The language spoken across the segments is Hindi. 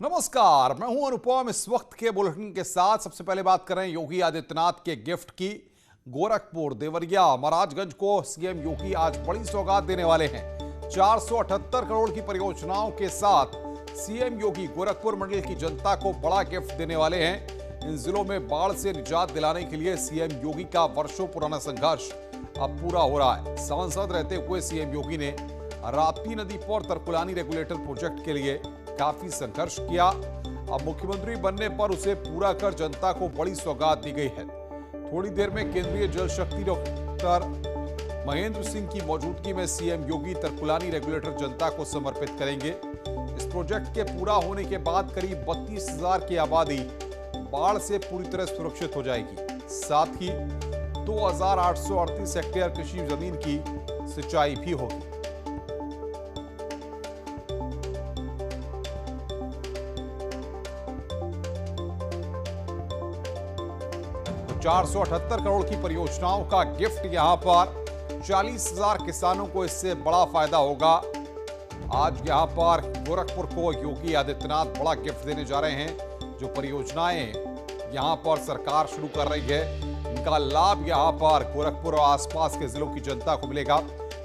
नमस्कार, मैं हूं अनुपम। इस वक्त के बुलेटिन के साथ सबसे पहले बात करें योगी आदित्यनाथ के गिफ्ट की। गोरखपुर, देवरिया, महाराजगंज को सीएम योगी आज बड़ी सौगात देने वाले हैं। 478 करोड़ की परियोजनाओं के साथ सीएम योगी गोरखपुर मंडल की जनता को बड़ा गिफ्ट देने वाले हैं। इन जिलों में बाढ़ से निजात दिलाने के लिए सीएम योगी का वर्षों पुराना संघर्ष अब पूरा हो रहा है। सांसद रहते हुए सीएम योगी ने राप्ती नदी पर तरकुलानी रेगुलेटर प्रोजेक्ट के लिए काफी संघर्ष किया। अब मुख्यमंत्री बनने पर उसे पूरा कर जनता को बड़ी सौगात दी गई है। थोड़ी देर में केंद्रीय जल शक्ति डॉक्टर महेंद्र सिंह की मौजूदगी में सीएम योगी तरकुलानी रेगुलेटर जनता को समर्पित करेंगे। इस प्रोजेक्ट के पूरा होने के बाद करीब 32,000 की आबादी बाढ़ से पूरी तरह सुरक्षित हो जाएगी। साथ ही 2,838 हेक्टेयर कृषि जमीन की सिंचाई भी होगी। 478 करोड़ की परियोजनाओं का गिफ्ट यहां पर 40,000 किसानों को इससे बड़ा फायदा होगा। आज यहां पर गोरखपुर को योगी आदित्यनाथ बड़ा गिफ्ट देने जा रहे हैं। जो परियोजनाएं यहां पर सरकार शुरू कर रही है, इनका लाभ यहां पर गोरखपुर और आसपास के जिलों की जनता को मिलेगा।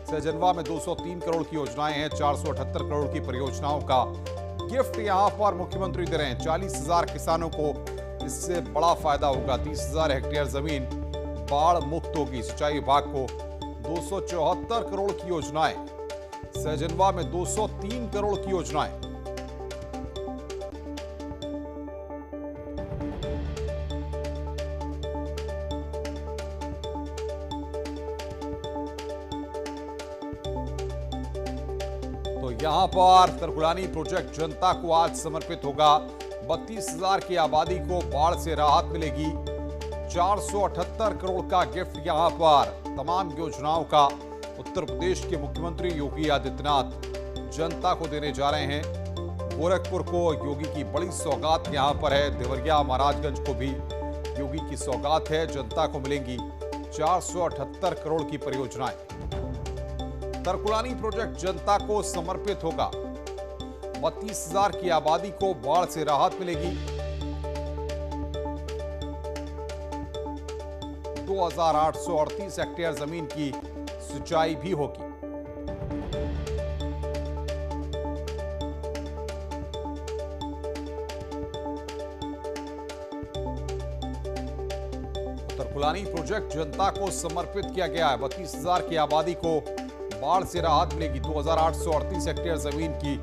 सहजनवा में 203 करोड़ की योजनाएं हैं। 478 करोड़ की परियोजनाओं का गिफ्ट यहां पर मुख्यमंत्री दे रहे हैं। 40,000 किसानों को इससे बड़ा फायदा होगा। 30,000 हेक्टेयर जमीन बाढ़ मुक्त होगी। सिंचाई विभाग को 274 करोड़ की योजनाएं, सहजनवा में 203 करोड़ की योजनाएं। तो यहां पर तरकुलानी प्रोजेक्ट जनता को आज समर्पित होगा। 32,000 की आबादी को बाढ़ से राहत मिलेगी। 478 करोड़ का गिफ्ट यहां पर तमाम योजनाओं का उत्तर प्रदेश के मुख्यमंत्री योगी आदित्यनाथ जनता को देने जा रहे हैं। गोरखपुर को योगी की बड़ी सौगात यहां पर है। देवरिया, महाराजगंज को भी योगी की सौगात है। जनता को मिलेंगी 478 करोड़ की परियोजनाएं। तरकुलानी प्रोजेक्ट जनता को समर्पित होगा। 32,000 की आबादी को बाढ़ से राहत मिलेगी। 2,838 हेक्टेयर जमीन की सिंचाई भी होगी। तरकुलानी प्रोजेक्ट जनता को समर्पित किया गया है। 32,000 की आबादी को बाढ़ से राहत मिलेगी। 2,838 हेक्टेयर जमीन की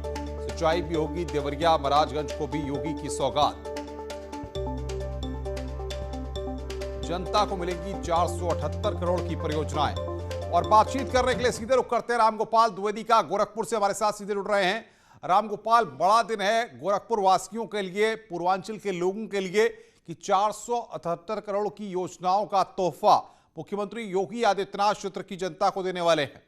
सिंचाई भी होगी। देवरिया, महाराजगंज को भी योगी की सौगात। जनता को मिलेंगी 478 करोड़ की परियोजनाएं। और बातचीत करने के लिए सीधे रुख करते हैं रामगोपाल द्विवेदी का। गोरखपुर से हमारे साथ सीधे जुड़ रहे हैं। रामगोपाल, बड़ा दिन है गोरखपुर वासियों के लिए, पूर्वांचल के लोगों के लिए कि 478 करोड़ की योजनाओं का तोहफा मुख्यमंत्री योगी आदित्यनाथ क्षेत्र की जनता को देने वाले हैं।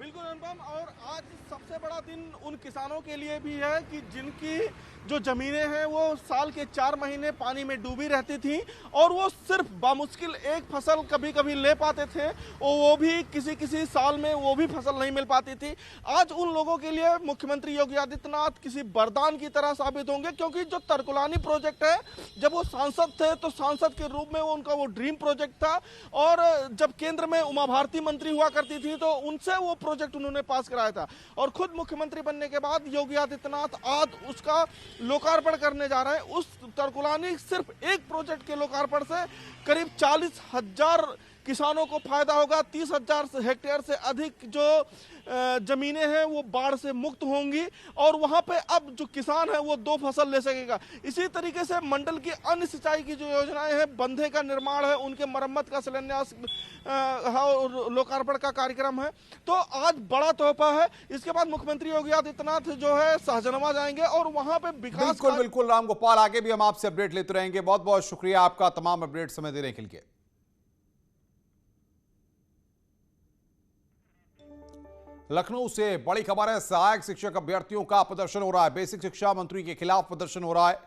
बिल्कुल अनुपम, और आज सबसे बड़ा दिन उन किसानों के लिए भी है कि जिनकी जो जमीनें हैं वो साल के 4 महीने पानी में डूबी रहती थी और वो सिर्फ बामुश्किल एक फसल कभी कभी ले पाते थे, और वो भी किसी साल में वो भी फसल नहीं मिल पाती थी। आज उन लोगों के लिए मुख्यमंत्री योगी आदित्यनाथ किसी वरदान की तरह साबित होंगे, क्योंकि जो तरकुलानी प्रोजेक्ट है, जब वो सांसद थे तो सांसद के रूप में उनका वो ड्रीम प्रोजेक्ट था, और जब केंद्र में उमा भारती मंत्री हुआ करती थी तो उनसे वो प्रोजेक्ट उन्होंने पास कराया था। और खुद मुख्यमंत्री बनने के बाद योगी आदित्यनाथ आज उसका लोकार्पण करने जा रहे हैं। उस तरकुलानी सिर्फ एक प्रोजेक्ट के लोकार्पण से करीब 40,000 किसानों को फायदा होगा। 30,000 हेक्टेयर से अधिक जो जमीनें हैं वो बाढ़ से मुक्त होंगी, और वहां पे अब जो किसान है वो 2 फसल ले सकेगा। इसी तरीके से मंडल की अन्य सिंचाई की जो योजनाएं हैं, बंधे का निर्माण है, उनके मरम्मत का शिलान्यास और लोकार्पण का कार्यक्रम है। तो आज बड़ा तोहफा है। इसके बाद मुख्यमंत्री योगी आदित्यनाथ जो है सहजनवा जाएंगे और वहां पे विकास। बिल्कुल रामगोपाल, आगे भी हम आपसे अपडेट लेते रहेंगे। बहुत बहुत शुक्रिया आपका तमाम अपडेट समय देने के लिए। लखनऊ से बड़ी खबर है। सहायक शिक्षक अभ्यर्थियों का प्रदर्शन हो रहा है। बेसिक शिक्षा मंत्री के खिलाफ प्रदर्शन हो रहा है।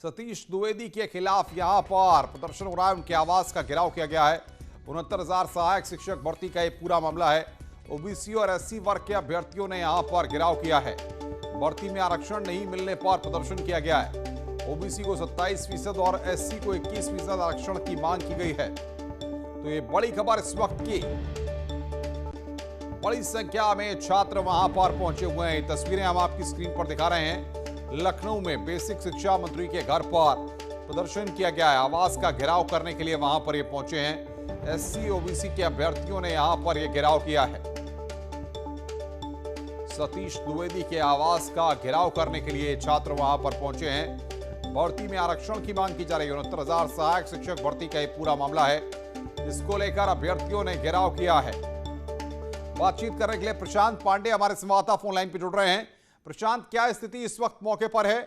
सतीश द्विवेदी के खिलाफ यहां पर प्रदर्शन हो रहा है। उनके आवास का घेराव किया गया है। 69,000 सहायक शिक्षक भर्ती का ये पूरा मामला है। ओबीसी और एससी वर्ग के अभ्यर्थियों ने यहां पर घेराव किया है। भर्ती में आरक्षण नहीं मिलने पर प्रदर्शन किया गया है। ओबीसी को 27% और एससी को 21% आरक्षण की मांग की गई है। तो ये बड़ी खबर इस वक्त की। बड़ी संख्या में छात्र वहां पर पहुंचे हुए हैं। तस्वीरें हम आपकी स्क्रीन पर दिखा रहे हैं। लखनऊ में बेसिक शिक्षा मंत्री के घर पर प्रदर्शन किया गया है। आवास का घेराव करने के लिए वहां पर ये पहुंचे हैं। एससी ओबीसी के अभ्यर्थियों ने यहां पर ये घेराव किया है। सतीश द्विवेदी के आवास का घेराव करने के लिए छात्र वहां पर पहुंचे हैं। भर्ती में आरक्षण की मांग की जा रही है। 69,000 सहायक शिक्षक भर्ती का ये पूरा मामला है, जिसको लेकर अभ्यर्थियों ने घेराव किया है। बातचीत करने के लिए प्रशांत पांडे हमारे संवाददाता फोन लाइन पर जुड़ रहे हैं। प्रशांत, क्या स्थिति इस वक्त मौके पर है?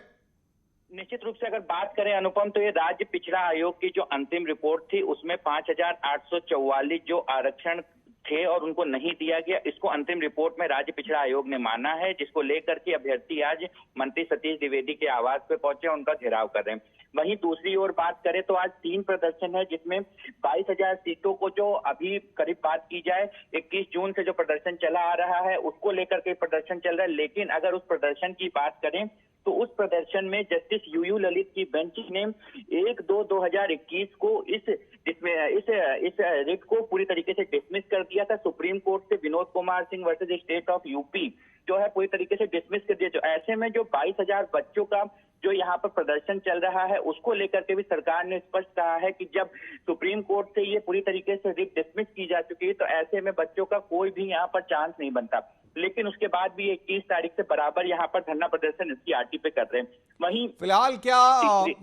निश्चित रूप से अगर बात करें अनुपम, तो ये राज्य पिछड़ा आयोग की जो अंतिम रिपोर्ट थी उसमें 5,844 जो आरक्षण थे और उनको नहीं दिया गया, इसको अंतिम रिपोर्ट में राज्य पिछड़ा आयोग ने माना है, जिसको लेकर के अभ्यर्थी आज मंत्री सतीश द्विवेदी के आवास पे पहुंचे, उनका घेराव कर रहे हैं। वहीं दूसरी ओर बात करें तो आज 3 प्रदर्शन है, जिसमें 22,000 सीटों को जो अभी करीब बात की जाए 21 जून से जो प्रदर्शन चला आ रहा है उसको लेकर के प्रदर्शन चल रहा है। लेकिन अगर उस प्रदर्शन की बात करें तो उस प्रदर्शन में जस्टिस यूयू ललित की बेंच ने 1/2/2021 को इस रिट को पूरी तरीके से डिसमिस कर दिया था। सुप्रीम कोर्ट से Vinod Kumar Singh versus state of UP जो है पूरी तरीके से डिसमिस कर दिया। जो ऐसे में जो 22,000 बच्चों का जो यहाँ पर प्रदर्शन चल रहा है उसको लेकर के भी सरकार ने स्पष्ट कहा है कि जब सुप्रीम कोर्ट से ये पूरी तरीके से रिट डिसमिस की जा चुकी है तो ऐसे में बच्चों का कोई भी यहाँ पर चांस नहीं बनता। लेकिन उसके बाद भी 21 तारीख से बराबर यहाँ पर धरना प्रदर्शन इसकी आरटी पे कर रहे हैं। वहीं फिलहाल क्या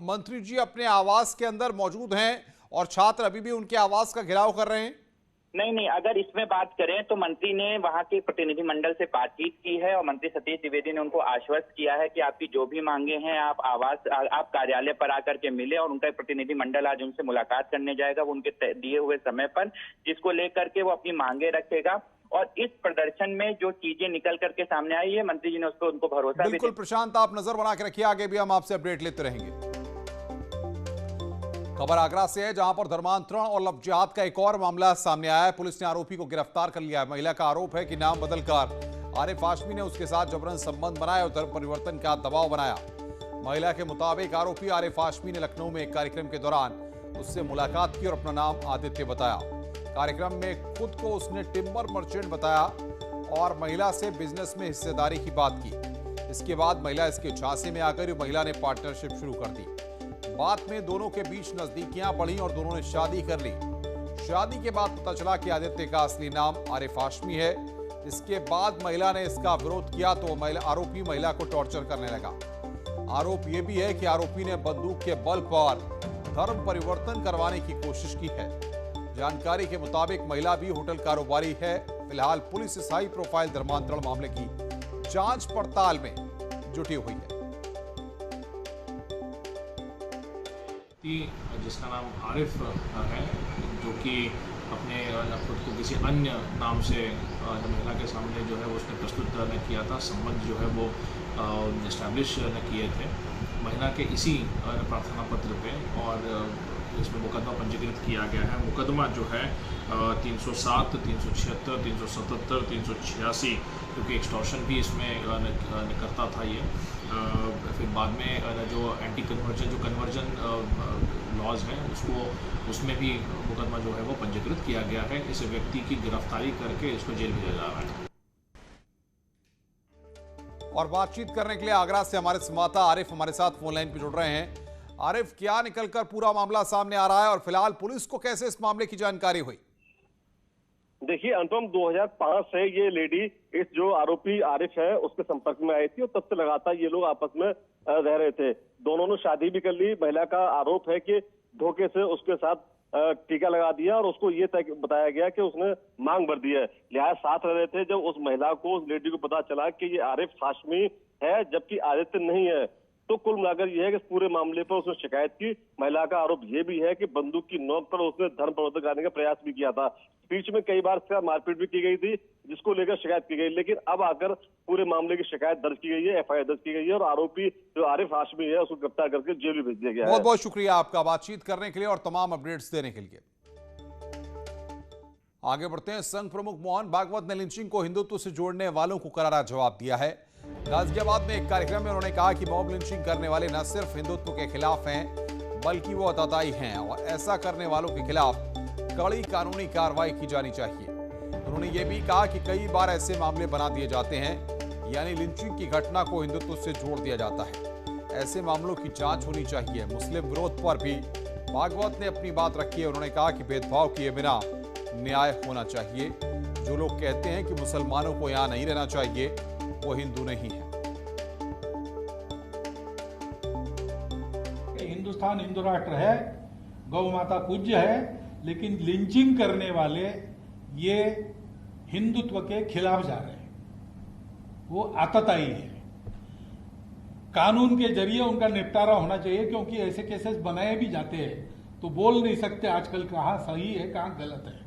मंत्री जी अपने आवास के अंदर मौजूद हैं और छात्र अभी भी उनके आवास का घेराव कर रहे हैं? नहीं, अगर इसमें बात करें तो मंत्री ने वहां के प्रतिनिधि मंडल से बातचीत की है और मंत्री सतीश द्विवेदी ने उनको आश्वस्त किया है कि आपकी जो भी मांगे हैं आप कार्यालय पर आकर के मिले, और उनका प्रतिनिधि मंडल आज उनसे मुलाकात करने जाएगा वो उनके दिए हुए समय पर, जिसको लेकर के वो अपनी मांगे रखेगा। और इस प्रदर्शन में जो चीजें निकल करके सामने आई है मंत्री जी ने उसको उनको भरोसा भी। बिल्कुल प्रशांत, आप नजर बना के रखिए, आगे भी हम आपसे अपडेट लेते रहेंगे। खबर आगरा से है, जहां पर धर्मांतरण और लव जिहाद का एक और मामला सामने आया है। पुलिस ने आरोपी को गिरफ्तार कर लिया है। महिला का आरोप है कि नाम बदलकर आरिफ हाशमी ने उसके साथ जबरन संबंध बनाया और धर्म परिवर्तन का दबाव बनाया। महिला के मुताबिक आरोपी आरिफ हाशमी ने लखनऊ में एक कार्यक्रम के दौरान उससे मुलाकात की और अपना नाम आदित्य बताया। कार्यक्रम में खुद को उसने टिम्बर मर्चेंट बताया और महिला से बिजनेस में हिस्सेदारी की बात की। इसके बाद महिला इसके झांसे में आकर महिला ने पार्टनरशिप शुरू कर दी। बाद में दोनों के बीच नजदीकियां बढ़ी और दोनों ने शादी कर ली। शादी के बाद पता चला कि आदित्य का असली नाम आरिफ हाशमी है। इसके बाद महिला ने इसका विरोध किया तो आरोपी महिला को टॉर्चर करने लगा। आरोप यह भी है कि आरोपी ने बंदूक के बल पर धर्म परिवर्तन करवाने की कोशिश की है। जानकारी के मुताबिक महिला भी होटल कारोबारी है। फिलहाल पुलिस इस हाई प्रोफाइल धर्मांतरण मामले की जांच पड़ताल में जुटी हुई है। जिसका नाम आरिफ है, जो कि अपने खुद को किसी अन्य नाम से महिला के सामने जो है वो उसने प्रस्तुत न किया था, संबंध जो है वो इस्टेब्लिश न किए थे महिला के इसी प्रार्थना पत्र पे, और इसमें मुकदमा पंजीकृत किया गया है। मुकदमा जो है 307, 376, 377, 386, क्योंकि एक्सटॉर्शन भी इसमें करता था ये। फिर बाद में जो एंटी कन्वर्जन, जो कन्वर्जन लॉज हैं उसमें भी मुकदमा जो है वो पंजीकृत किया गया है। इस व्यक्ति की गिरफ्तारी करके इसको जेल भेजा जा रहा है। और बातचीत करने के लिए आगरा से हमारे संवाददाता आरिफ हमारे साथ फोन लाइन पर जुड़ रहे हैं। आरिफ, क्या निकलकर पूरा मामला सामने आ रहा है और फिलहाल पुलिस को कैसे इस मामले की जानकारी हुई? देखिए अनुपम, 2005 से ये लेडी इस जो आरोपी आरिफ है उसके संपर्क में आई थी और तब से लगातार ये लोग आपस में रह रहे थे। दोनों ने शादी भी कर ली। महिला का आरोप है कि धोखे से उसके साथ टीका लगा दिया और उसको ये बताया गया कि उसने मांग भर दी है, लिहाजा साथ रह रहे थे। जब उस महिला को, उस लेडी को पता चला कि ये आरिफ हाशमी है जबकि आदित्य नहीं है, तो कुल मिलाकर यह है कि पूरे मामले पर उसने शिकायत की। महिला का आरोप यह भी है कि बंदूक की नोक पर उसने धर्म परिवर्तन करने का प्रयास भी किया था। बीच में कई बार इसका मारपीट भी की गई थी, जिसको लेकर शिकायत की गई। लेकिन अब आकर पूरे मामले की शिकायत दर्ज की गई है, एफआईआर दर्ज की गई है और आरोपी जो आरिफ हाशमी है उसको गिरफ्तार करके जेल में भेज दिया गया है। बहुत बहुत शुक्रिया आपका बातचीत करने के लिए और तमाम अपडेट्स देने के लिए। आगे बढ़ते हैं। संघ प्रमुख मोहन भागवत ने लिंचिंग को हिंदुत्व से जोड़ने वालों को करारा जवाब दिया है। गाजियाबाद में एक कार्यक्रम में उन्होंने कहा कि मॉब लिंचिंग करने वाले न सिर्फ हिंदुत्व के खिलाफ हैं, बल्कि वो आतताई हैं और ऐसा करने वालों के खिलाफ कड़ी कानूनी कार्रवाई की जानी चाहिए। उन्होंने ये भी कहा कि कई बार ऐसे मामले बना दिए जाते हैं, यानी लिंचिंग की घटना को हिंदुत्व से जोड़ दिया जाता है। ऐसे मामलों की जांच होनी चाहिए। मुस्लिम विरोध पर भी भागवत ने अपनी बात रखी है। उन्होंने कहा कि भेदभाव किए बिना न्याय होना चाहिए। जो लोग कहते हैं कि मुसलमानों को यहाँ नहीं रहना चाहिए, वो हिंदू नहीं है। हिंदुस्तान हिंदू राष्ट्र है, गौ माता पूज्य है, लेकिन लिंचिंग करने वाले ये हिंदुत्व के खिलाफ जा रहे हैं, वो आतताई है। कानून के जरिए उनका निपटारा होना चाहिए, क्योंकि ऐसे केसेस बनाए भी जाते हैं तो बोल नहीं सकते आजकल कहाँ सही है कहाँ गलत है।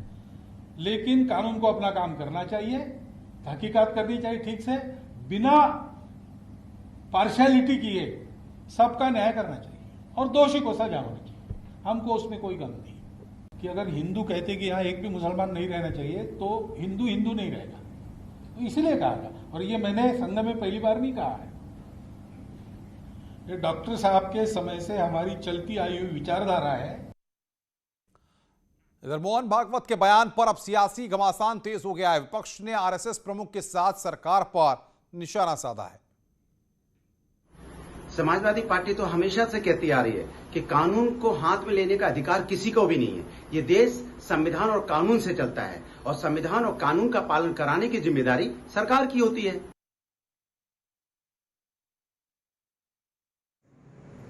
लेकिन कानून को अपना काम करना चाहिए, तहकीकात करनी चाहिए ठीक से, बिना पार्शियलिटी किए सबका न्याय करना चाहिए और दोषी को सजा होनी चाहिए। हमको उसमें कोई गम नहीं कि अगर हिंदू कहते कि यहाँ एक भी मुसलमान नहीं रहना चाहिए तो हिंदू हिंदू नहीं रहेगा, तो इसलिए कहा था। और ये मैंने संघ में पहली बार नहीं कहा है, ये डॉक्टर साहब के समय से हमारी चलती आई हुई विचारधारा है। इधर मोहन भागवत के बयान पर अब सियासी घमासान तेज हो गया है। विपक्ष ने आरएसएस प्रमुख के साथ सरकार पर निशाना साधा है। समाजवादी पार्टी तो हमेशा से कहती आ रही है कि कानून को हाथ में लेने का अधिकार किसी को भी नहीं है। ये देश संविधान और कानून से चलता है और संविधान और कानून का पालन कराने की जिम्मेदारी सरकार की होती है।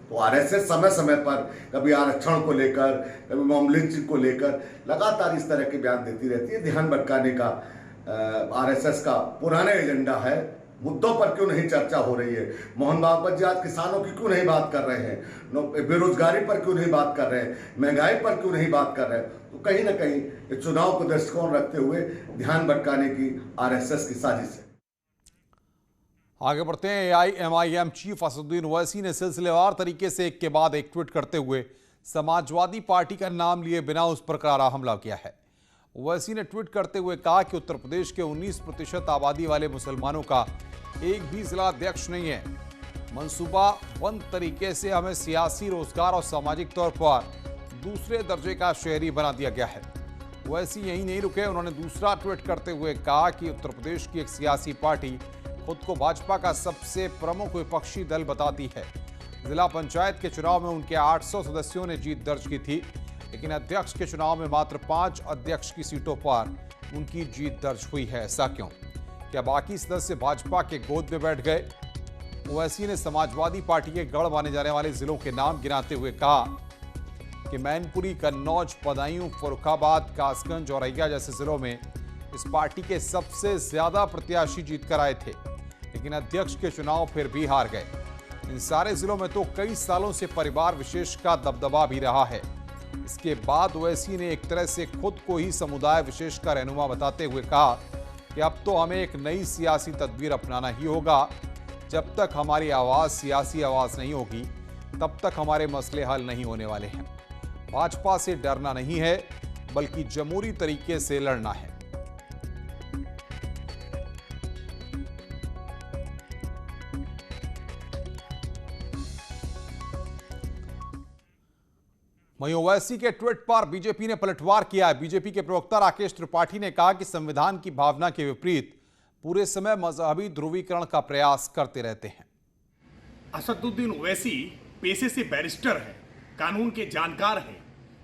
तो आरएसएस समय समय पर कभी आरक्षण को लेकर, कभी मॉब लिंचिंग को लेकर लगातार इस तरह के बयान देती रहती है। ध्यान भटकाने का आरएसएस का पुराना एजेंडा है। मुद्दों पर क्यों नहीं चर्चा हो रही है? मोहन भागवत जी आज किसानों की क्यों नहीं बात कर रहे हैं? बेरोजगारी पर क्यों नहीं बात कर रहे हैं? महंगाई पर क्यों नहीं बात कर रहे हैं? तो कहीं ना कहीं चुनाव को दृष्टिकोण रखते हुए ध्यान भटकाने की आरएसएस की साजिश है। आगे बढ़ते हैं। AIMIM चीफ असदुद्दीन ओवैसी ने सिलसिलेवार तरीके से एक के बाद एक ट्वीट करते हुए समाजवादी पार्टी का नाम लिए बिना उस पर करारा हमला किया है। ओवैसी ने ट्वीट करते हुए कहा कि उत्तर प्रदेश के 19% आबादी वाले मुसलमानों का एक भी जिला अध्यक्ष नहीं है। मंसूबाबंद तरीके से हमें सियासी, रोजगार और सामाजिक तौर पर दूसरे दर्जे का शहरी बना दिया गया है। ओवैसी यही नहीं रुके, उन्होंने दूसरा ट्वीट करते हुए कहा कि उत्तर प्रदेश की एक सियासी पार्टी खुद को भाजपा का सबसे प्रमुख विपक्षी दल बताती है। जिला पंचायत के चुनाव में उनके 800 सदस्यों ने जीत दर्ज की थी, लेकिन अध्यक्ष के चुनाव में मात्र 5 अध्यक्ष की सीटों पर उनकी जीत दर्ज हुई है। ऐसा क्यों? क्या बाकी सदस्य भाजपा के गोद में बैठ गए? ओवैसी ने समाजवादी पार्टी के गढ़ माने जाने वाले जिलों के नाम गिनाते हुए कहा कि मैनपुरी, कन्नौज, बदायूं, फर्रुखाबाद, कासगंज और औरैया जैसे जिलों में इस पार्टी के सबसे ज्यादा प्रत्याशी जीतकर आए थे, लेकिन अध्यक्ष के चुनाव फिर भी हार गए। इन सारे जिलों में तो कई सालों से परिवार विशेष का दबदबा भी रहा है। इसके बाद ओवैसी ने एक तरह से खुद को ही समुदाय विशेष का रहनुमा बताते हुए कहा कि अब तो हमें एक नई सियासी तदबीर अपनाना ही होगा। जब तक हमारी आवाज सियासी आवाज नहीं होगी, तब तक हमारे मसले हल नहीं होने वाले हैं। भाजपा से डरना नहीं है, बल्कि जमहूरी तरीके से लड़ना है। वहीं ओवैसी के ट्वीट पर बीजेपी ने पलटवार किया है। बीजेपी के प्रवक्ता राकेश त्रिपाठी ने कहा कि संविधान की भावना के विपरीत पूरे समय मजहबी ध्रुवीकरण का प्रयास करते रहते हैं। असदुद्दीन ओवैसी पेशे से बैरिस्टर है, कानून के जानकार हैं,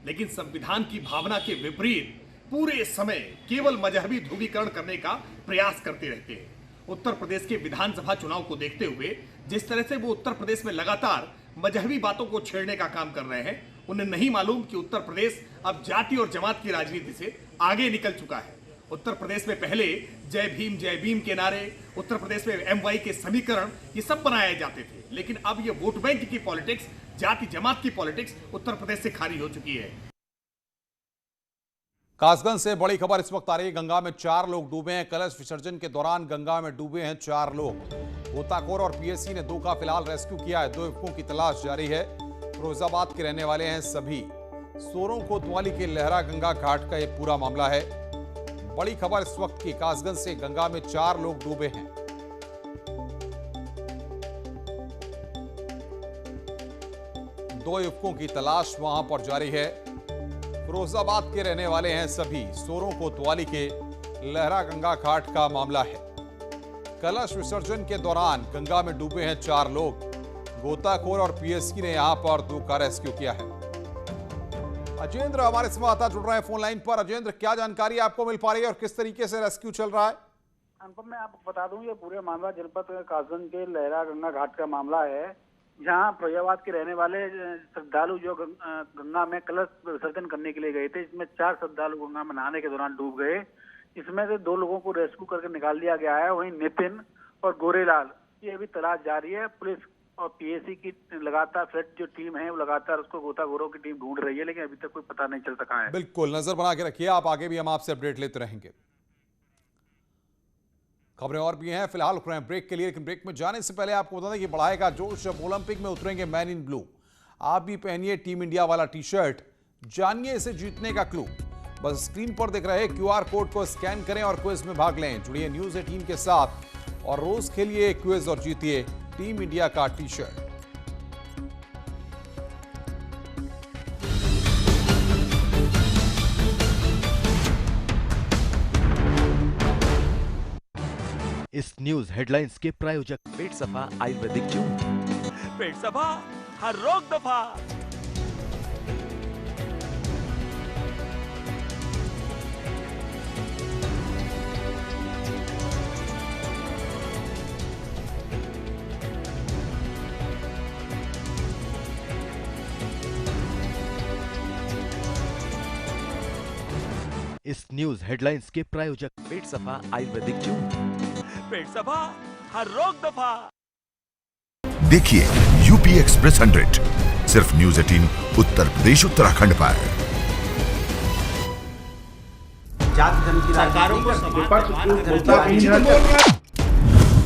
लेकिन संविधान की भावना के विपरीत पूरे समय केवल मजहबी ध्रुवीकरण करने का प्रयास करते रहते हैं। उत्तर प्रदेश के विधानसभा चुनाव को देखते हुए जिस तरह से वो उत्तर प्रदेश में लगातार मजहबी बातों को छेड़ने का काम कर रहे हैं, उन्हें नहीं मालूम कि उत्तर प्रदेश अब जाति और जमात की राजनीति से आगे निकल चुका है। उत्तर प्रदेश में पहले जय भीम के नारे, उत्तर प्रदेश में MY के समीकरण, ये सब बनाए जाते थे, लेकिन अब ये वोट बैंक की पॉलिटिक्स, जाति जमात की पॉलिटिक्स उत्तर प्रदेश से खारिज हो चुकी है। कासगंज से बड़ी खबर इस वक्त आ रही है। गंगा में 4 लोग डूबे हैं। कलश विसर्जन के दौरान गंगा में डूबे हैं 4 लोग। गोताखोर और PSC ने 2 का फिलहाल रेस्क्यू किया है। 2 युवकों की तलाश जारी है। फिरोजाबाद के रहने वाले हैं सभी। सोरों कोतवाली के लहरा गंगा घाट का यह पूरा मामला है। बड़ी खबर इस वक्त की, कासगंज से गंगा में 4 लोग डूबे हैं। दो युवकों की तलाश वहां पर जारी है। फिरोजाबाद के रहने वाले हैं सभी। सोरों कोतवाली के लहरा गंगा घाट का मामला है। कलश विसर्जन के दौरान गंगा में डूबे हैं 4 लोग। गोताखोर और पीएससी ने यहां पर 2 का रेस्क्यू किया है। अजेंद्र हमारे संवाददाता जुड़ रहे हैं फोन लाइन पर। अजेंद्र, क्या जानकारी आपको मिल पा रही है और किस तरीके से रेस्क्यू चल रहा है? अनुपम, मैं आपको बता दूं, ये पूरे मामला जनपद कासगंज के लहरा गंगा घाट का मामला है, जहां फिरोजाबाद के रहने वाले श्रद्धालु जो गंगा में कलश विसर्जन करने के लिए गए थे, इसमें 4 श्रद्धालु गंगा में नहाने के दौरान डूब गए। इसमें से 2 लोगों को रेस्क्यू करके निकाल दिया गया है। वहीं नितिन और गोरेलाल की अभी तलाश जारी है। पुलिस और पीएससी की लगातार फ्लड जो टीम है वो लगातार उसको गोताखोरों की टीम ढूंढ रही है, लेकिन अभी तक कोई पता नहीं चल सका है। बिल्कुल, नजर बना के रखिए आप, आगे भी हम आपसे अपडेट लेते रहेंगे। खबरें और भी हैं, फिलहाल रुक रहे हैं ब्रेक के लिए, लेकिन ब्रेक में जाने से पहले आपको बता दें कि बढ़ाएगा जोश जब ओलंपिक में उतरेंगे मैन इन ब्लू। आप भी पहनिए टीम इंडिया वाला टी-शर्ट, जानिए इसे जीतने का क्लू। बस स्क्रीन पर दिख रहे QR कोड को स्कैन करें और क्विज में भाग लें। जुड़िए न्यूज़ 18 के साथ और रोज खेलिए क्विज और जीतिए टीम इंडिया का टी-शर्ट। इस न्यूज हेडलाइंस के प्रायोजक पेट सफा आयुर्वेदिक जूस। पेट सफा, हर रोग दफा। इस न्यूज हेडलाइंस के प्रायोजक पेट सफा आयुर्वेदिक जूस। पेट सफा, हर रोग दफा। देखिए यूपी एक्सप्रेस 100 सिर्फ न्यूज 18 उत्तर प्रदेश उत्तराखंड पर।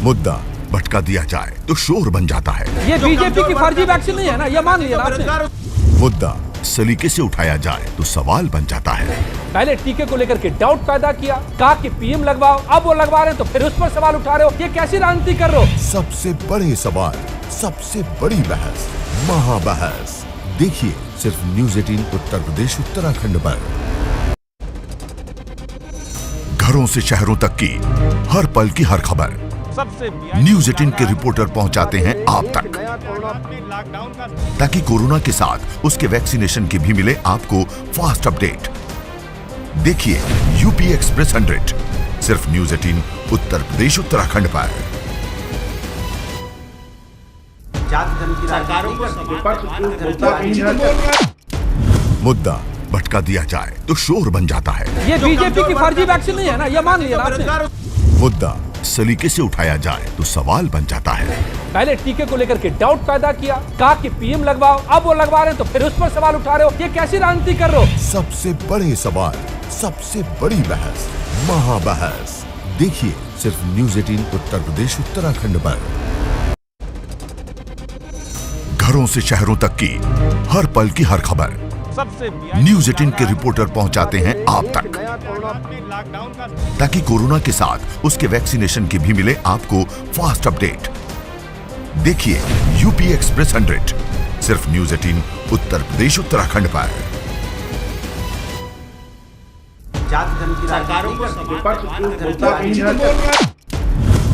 मुद्दा भटका दिया जाए तो शोर बन जाता है। ये बीजेपी की फर्जी वैक्सीन नहीं है ना, ये मान लिया आपने। मुद्दा सलीके से उठाया जाए तो सवाल बन जाता है। पहले टीके को लेकर के डाउट पैदा किया, कहा कि पीएम लगवाओ, अब वो लगवा रहे हैं तो फिर उस पर सवाल उठा रहे हो। ये कैसी राजनीति कर रहे हो? सबसे बड़े सवाल, सबसे बड़ी बहस, महाबहस देखिए सिर्फ न्यूज 18 उत्तर प्रदेश उत्तराखंड पर। घरों से शहरों तक की हर पल की हर खबर न्यूज 18 के रिपोर्टर पहुंचाते हैं आप तक, ताकि कोरोना के साथ उसके वैक्सीनेशन की भी मिले आपको फास्ट अपडेट। देखिए यूपी एक्सप्रेस 100 सिर्फ न्यूज 18 उत्तर प्रदेश उत्तराखंड पर। मुद्दा भटका दिया जाए तो शोर बन जाता है। ये बीजेपी की फर्जी वैक्सीन नहीं है ना, ये मान लिया आपने। मुद्दा सलीके से उठाया जाए तो सवाल बन जाता है। पहले टीके को लेकर के डाउट पैदा किया, कहा कि पीएम लगवाओ, अब वो लगवा रहे हैं तो फिर उस पर सवाल उठा रहे हो। ये कैसी राजनीति कर रहे हो? सबसे बड़े सवाल, सबसे बड़ी बहस, महाबहस देखिए सिर्फ न्यूज 18 उत्तर प्रदेश उत्तराखंड पर। घरों से शहरों तक की हर पल की हर खबर न्यूज 18 के रिपोर्टर पहुंचाते हैं आप तक, ताकि कोरोना के साथ उसके वैक्सीनेशन की भी मिले आपको फास्ट अपडेट। देखिए यूपी एक्सप्रेस 100 सिर्फ न्यूज 18 उत्तर प्रदेश उत्तराखंड पर।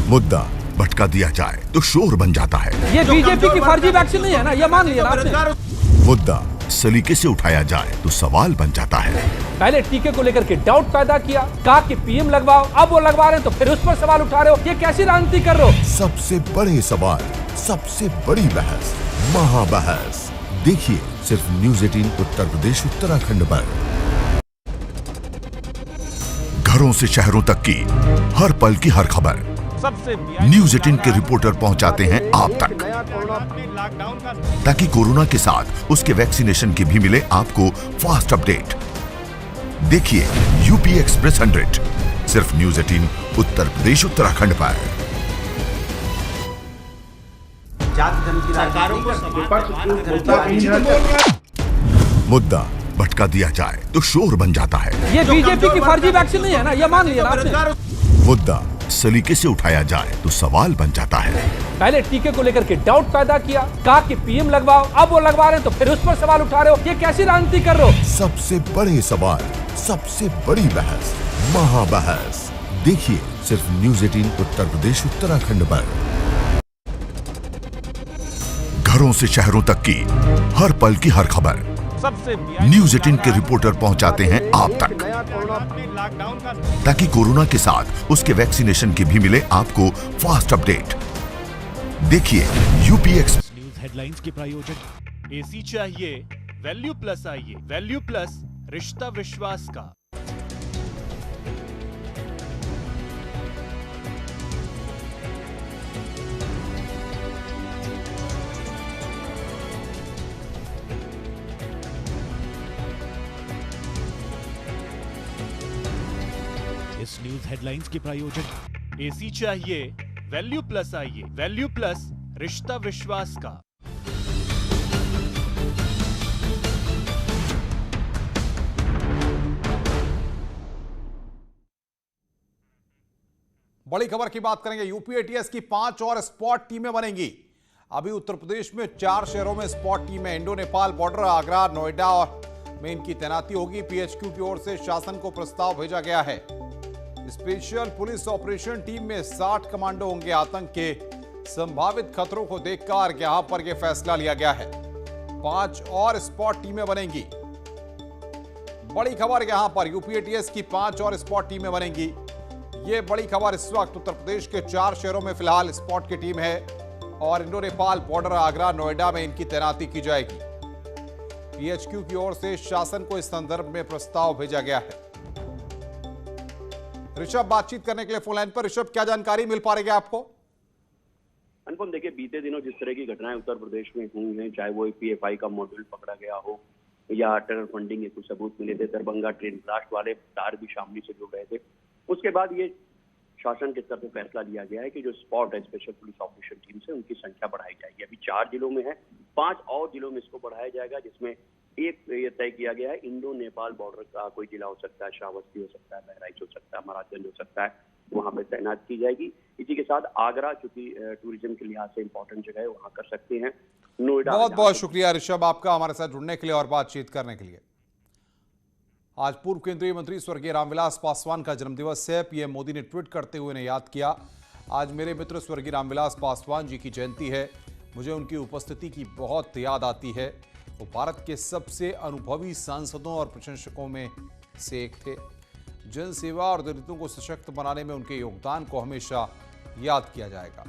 मुद्दा भटका दिया जाए तो शोर बन जाता है। ये बीजेपी की फर्जी वैक्सीन नहीं है ना, ये मान लिया आपने। मुद्दा सलीके से उठाया जाए तो सवाल बन जाता है। पहले टीके को लेकर के डाउट पैदा किया, कहा कि पीएम लगवाओ, अब वो लगवा रहे हैं तो फिर उस पर सवाल उठा रहे हो। ये कैसी राजनीति कर रहे हो? सबसे बड़े सवाल, सबसे बड़ी बहस, महाबहस देखिए सिर्फ न्यूज 18 उत्तर प्रदेश उत्तराखंड पर। घरों से शहरों तक की हर पल की हर खबर न्यूज 18 के रिपोर्टर पहुंचाते हैं आप तक, ताकि कोरोना के साथ उसके वैक्सीनेशन की भी मिले आपको फास्ट अपडेट। देखिए यूपी एक्सप्रेस 100 सिर्फ न्यूज 18 उत्तर प्रदेश उत्तराखंड पर। मुद्दा भटका दिया जाए तो शोर बन जाता है। ये बीजेपी की फर्जी वैक्सीन नहीं है ना, ये मान लिया ना आपने। मुद्दा सलीके से उठाया जाए तो सवाल बन जाता है। पहले टीके को लेकर के डाउट पैदा किया, कहा कि पीएम लगवाओ, अब वो लगवा रहे हैं तो फिर उस पर सवाल उठा रहे हो, ये कैसी राजनीति कर रहे हो? सबसे बड़े सवाल, सबसे बड़ी बहस, महाबहस देखिए सिर्फ न्यूज़ 18 उत्तर प्रदेश उत्तराखंड पर। घरों से शहरों तक की हर पल की हर खबर न्यूज़ 18 के रिपोर्टर पहुंचाते हैं आप तक, ताकि कोरोना के साथ उसके वैक्सीनेशन की भी मिले आपको फास्ट अपडेट। देखिए यूपी एक्सप्रेस न्यूज़ हेडलाइंस के प्रायोजक एसी चाहिए वैल्यू प्लस आइए, वैल्यू प्लस रिश्ता विश्वास का। इस न्यूज़ हेडलाइंस के प्रायोजक एसी चाहिए वैल्यू प्लस आइए, वैल्यू प्लस रिश्ता विश्वास का। बड़ी खबर की बात करेंगे। यूपी एटीएस की 5 और स्पॉट टीमें बनेंगी। अभी उत्तर प्रदेश में 4 शहरों में स्पॉट टीमें, इंडो नेपाल बॉर्डर, आगरा, नोएडा और में इनकी तैनाती होगी। पीएचक्यू की ओर से शासन को प्रस्ताव भेजा गया है। स्पेशल पुलिस ऑपरेशन टीम में 60 कमांडो होंगे। आतंक के संभावित खतरों को देखकर यहां पर यह फैसला लिया गया है। 5 और स्पॉट टीमें बनेंगी। बड़ी खबर यहां पर यूपी एटीएस की 5 और स्पॉट टीमें बनेंगी। यह बड़ी खबर इस वक्त उत्तर प्रदेश के 4 शहरों में फिलहाल स्पॉट की टीम है और इंडो नेपाल बॉर्डर, आगरा, नोएडा में इनकी तैनाती की जाएगी। पीएचक्यू की ओर से शासन को इस संदर्भ में प्रस्ताव भेजा गया है। ऋषभ बातचीत करने के लिए फोन लाइन पर। ऋषभ, क्या जानकारी मिल पा रही है आपको? अनुपम, देखिए बीते दिनों जिस तरह की घटनाएं उत्तर प्रदेश में हुई हैं, चाहे वो पीएफआई का मॉड्यूल पकड़ा गया हो या टेरर फंडिंग के कुछ सबूत मिले थे, दरभंगा ट्रेन ब्लास्ट वाले तार भी शामली से जुड़ रहे थे, उसके बाद ये शासन के स्तर पर फैसला लिया गया है कि जो स्पॉट है स्पेशल पुलिस ऑपरेशन टीम से उनकी संख्या बढ़ाई जाएगी। अभी 4 जिलों में है, 5 और जिलों में इसको बढ़ाया जाएगा, जिसमें एक ये तय किया गया है इंडो नेपाल बॉर्डर का कोई जिला हो सकता है, श्रावस्ती हो सकता है, बहराइच हो सकता है, महाराजगंज हो सकता है, वहां पर तैनात की जाएगी। इसी के साथ आगरा, चूंकि टूरिज्म के लिहाज से इंपॉर्टेंट जगह है, वहां कर सकते हैं। नोएडा। बहुत बहुत शुक्रिया ऋषभ आपका हमारे साथ जुड़ने के लिए और बातचीत करने के लिए। आज पूर्व केंद्रीय मंत्री स्वर्गीय रामविलास पासवान का जन्मदिवस है। पीएम मोदी ने ट्वीट करते हुए उन्हें याद किया। आज मेरे मित्र स्वर्गीय रामविलास पासवान जी की जयंती है। मुझे उनकी उपस्थिति की बहुत याद आती है। वो भारत के सबसे अनुभवी सांसदों और प्रशंसकों में से एक थे। जन सेवा और दलितों को सशक्त बनाने में उनके योगदान को हमेशा याद किया जाएगा।